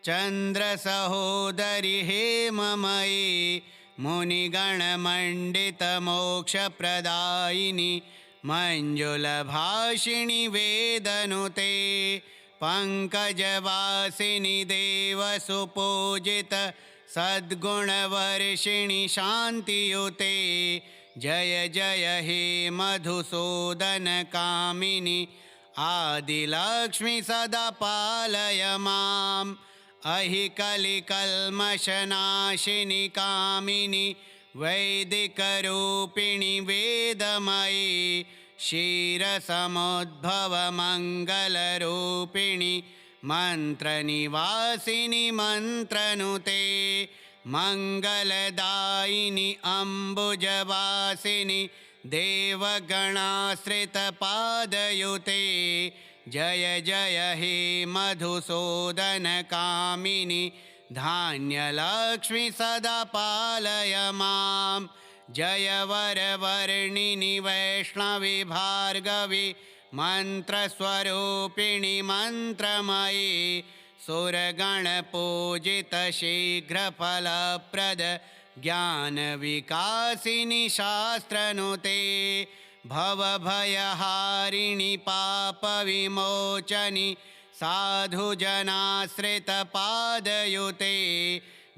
चन्द्रसहोदरि हेममयि मुनिगणमण्डितमोक्षप्रदायिनि मञ्जुलभाषिणि वेदनुते पङ्कजवासिनि देवसुपूजित सद्गुणवर्षिणि शान्तियुते जय जय हे मधुसूदनकामिनि आदिलक्ष्मी सदा पालय माम्। अहि कलिकल्मषनाशिनि कामिनि वैदिकरूपिणि वेदमयि क्षीरसमुद्भवमङ्गलरूपिणि मन्त्रनिवासिनि मन्त्रनुते मङ्गलदायिनि अम्बुजवासिनि देवगणाश्रितपादयुते जय जय हे मधुसूदनकामिनि धान्यलक्ष्मी सदा पालय मां। जय वरवर्णिनि वैष्णवि भार्गवि मन्त्रस्वरूपिणि मन्त्रमयि सुरगणपूजित शीघ्रफलप्रद ज्ञानविकासिनि शास्त्रनुते भवभयहारिणि पापविमोचनि साधुजनाश्रितपादयुते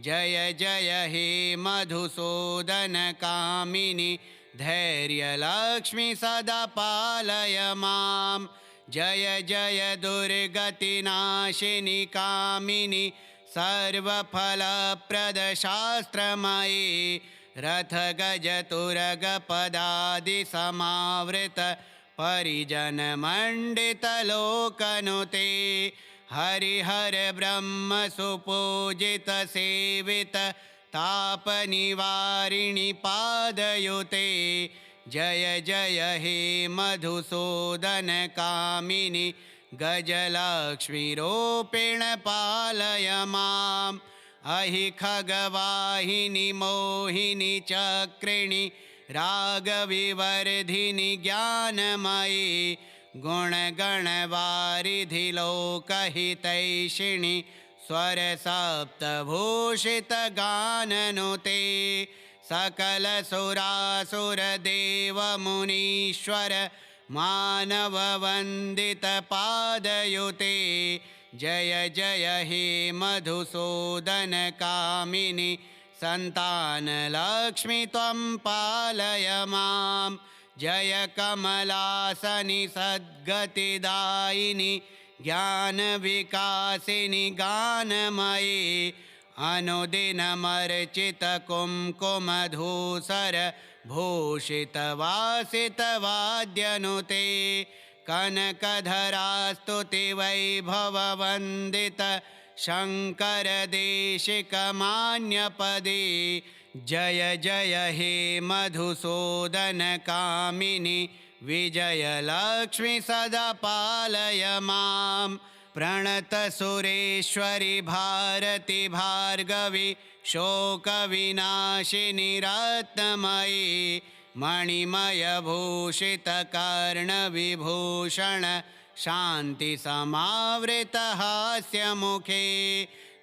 जय जय हे मधुसूदनकामिनि धैर्यलक्ष्मी सदा पालय माम्। जय जय दुर्गतिनाशिनि कामिनि सर्वफलप्रदशास्त्रमयि रथगजतुरगपदादिसमावृत परिजनमण्डितलोकनुते हरिहर ब्रह्मसुपूजित सेवित तापनिवारिणि पादयुते जय जय हे मधुसूदनकामिनि गजलक्ष्मीरूपेण पालय माम्। अहि खगवाहिनि मोहिनि चक्रिणि रागविवर्धिनि ज्ञानमयि गुणगणवारिधि लोकहितैषिणि स्वरसप्तभूषितगाननुते सकलसुरासुरदेवमुनीश्वर मानववन्दितपादयुते जय जय हे मधुसूदनकामिनि सन्तानलक्ष्मी त्वं पालय माम्। जय कमलासनि सद्गतिदायिनि ज्ञानविकासिनि गानमयि अनुदिनमर्चितकुङ्कुमधूसर भूषितवासितवाद्यनुते कनकधरास्तुतिवैभववन्दित शङ्करदेशिकमान्यपदे जय जय हे मधुसूदनकामिनि विजयलक्ष्मी सदा पालय माम्। प्रणतसुरेश्वरि भारति भार्गवि शोकविनाशिनि रत्नमयि मणिमयभूषितकर्णविभूषण शान्तिसमावृतहास्यमुखे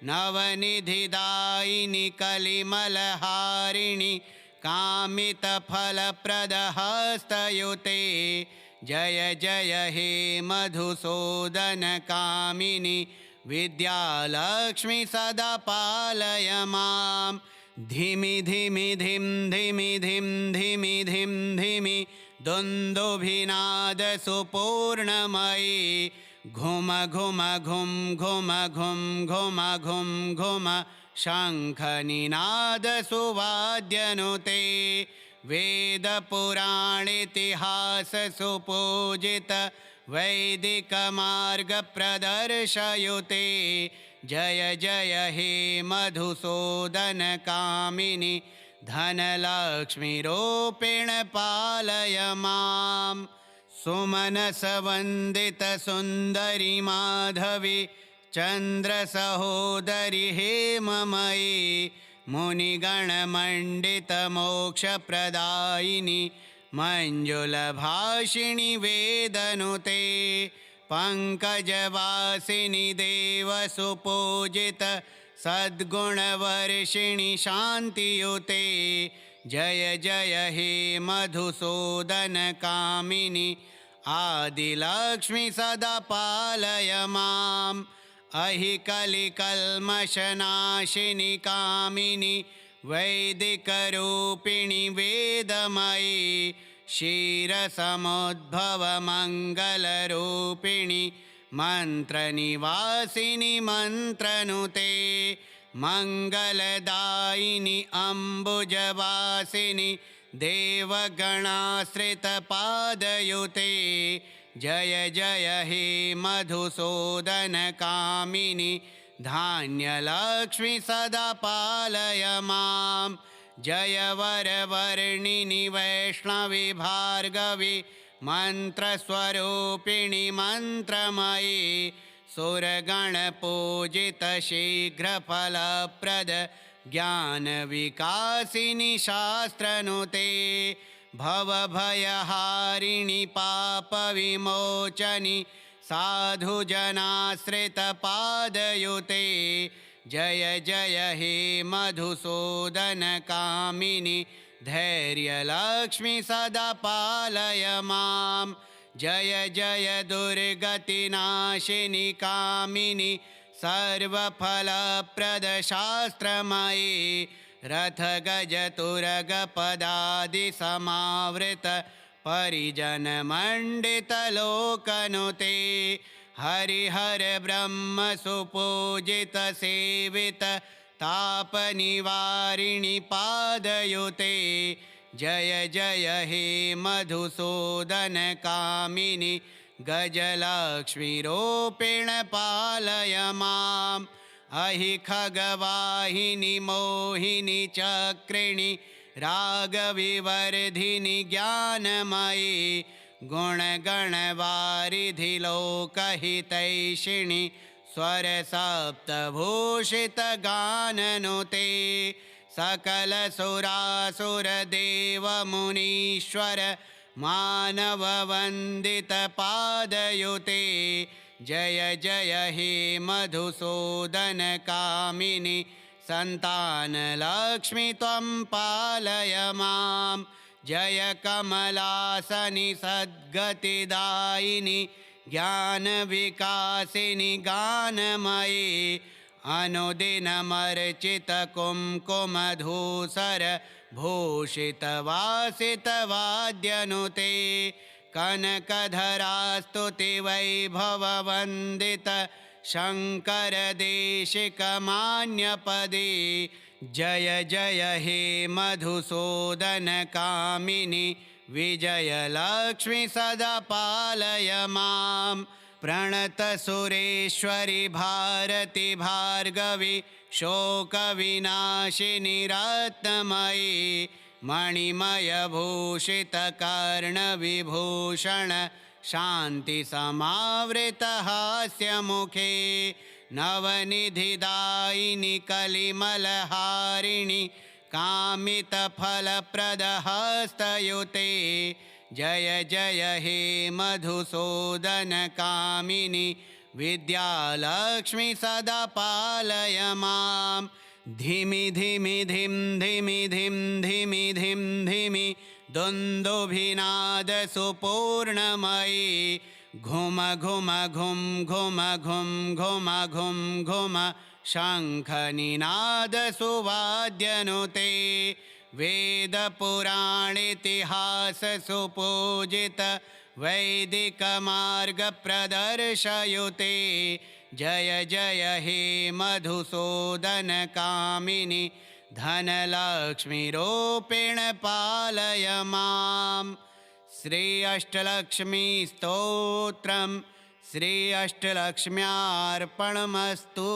नवनिधिदायिनि कलिमलहारिणि कामितफलप्रदहस्तयुते जय जय हे मधुसूदनकामिनि विद्यालक्ष्मी सदा पालय मां धिमि धिमि धिं धिमि धिं धिमि धिं धिमि दुन्दुभिनादसुपूर्णमयि घुम घुम घुं घुम घुं घुम घुं घुम शङ्खनिनादसुवाद्यनुते वेदपुराणेतिहाससुपूजित वैदिकमार्गप्रदर्शयुते जय जय हे मधुसूदनकामिनि धनलक्ष्मीरूपेण पालय मां सुमनसवन्दितसुन्दरि माधवि चन्द्रसहोदरि हेममयि मुनिगणमण्डितमोक्षप्रदायिनि मञ्जुलभाषिणि वेदनुते पङ्कजवासिनि देवसुपूजित सद्गुणवर्षिणि शान्तियुते जय जय हे मधुसूदनकामिनि आदिलक्ष्मी सदा पालय माम् अहि कलिकल्मषनाशिनि कामिनि वैदिकरूपिणि वेदमयि क्षीरसमुद्भवमङ्गलरूपिणि मन्त्रनिवासिनि मन्त्रनुते मङ्गलदायिनि अम्बुजवासिनि देवगणाश्रितपादयुते जय जय हे मधुसूदनकामिनि धान्यलक्ष्मी सदा पालय मां जय वरवर्णिनि वैष्णवि भार्गवि मन्त्रस्वरूपिणि मन्त्रमयि सुरगणपूजित शीघ्रफलप्रद ज्ञानविकासिनि शास्त्रनुते भवभयहारिणि पापविमोचनि साधुजनाश्रितपादयुते जय जय हे मधुसूदनकामिनि धैर्यलक्ष्मी सदा पालय मां जय जय दुर्गतिनाशिनि कामिनि सर्वफलप्रदशास्त्रमयि रथगजतुरगपदादिसमावृत परिजनमण्डितलोकनुते हरिहर ब्रह्मसुपूजित सेवित तापनिवारिणि पादयुते जय जय हे मधुसूदनकामिनि गजलक्ष्मीरूपेण पालय माम् अहि खगवाहिनि मोहिनि चक्रिणि रागविवर्धिनि ज्ञानमयि गुणगणवारिधि लोकहितैषिणि स्वरसप्तभूषितगाननुते सकलसुरासुरदेवमुनीश्वर मानववन्दितपादयुते जय जय हे मधुसूदनकामिनि सन्तानलक्ष्मी त्वं पालय मां जय कमलासनि सद्गतिदायिनि ज्ञानविकासिनि गानमयि अनुदिनमर्चितकुङ्कुमधूसर भूषितवासितवाद्यनुते कनकधरास्तुतिवैभववन्दित शङ्करदेशिकमान्यपदे जय जय हे मधुसूदनकामिनि विजयलक्ष्मी सदा पालय मां प्रणतसुरेश्वरि भारति भार्गवि शोकविनाशिनि रत्नमयि मणिमयभूषितकर्णविभूषण शान्तिसमावृतहास्यमुखे नवनिधिदायिनि कलिमलहारिणि कामितफलप्रदहस्तयुते जय जय हे मधुसूदनकामिनि विद्यालक्ष्मी सदा पालय मां धिमि धिमि धिं धिमि धिं धिमि धिं धिमि दुन्दुभिनादसुपूर्णमयि घुम घुम घुं घुम घुं घुम घुं घुम शङ्खनिनादसुवाद्यनुते वेदपुराणेतिहाससुपूजित वैदिकमार्गप्रदर्शयुते जय जय हे मधुसूदनकामिनि धनलक्ष्मीरूपेण पालय मां श्री अष्टलक्ष्मीस्तोत्रम् श्री अष्टलक्ष्म्यार्पणमस्तु।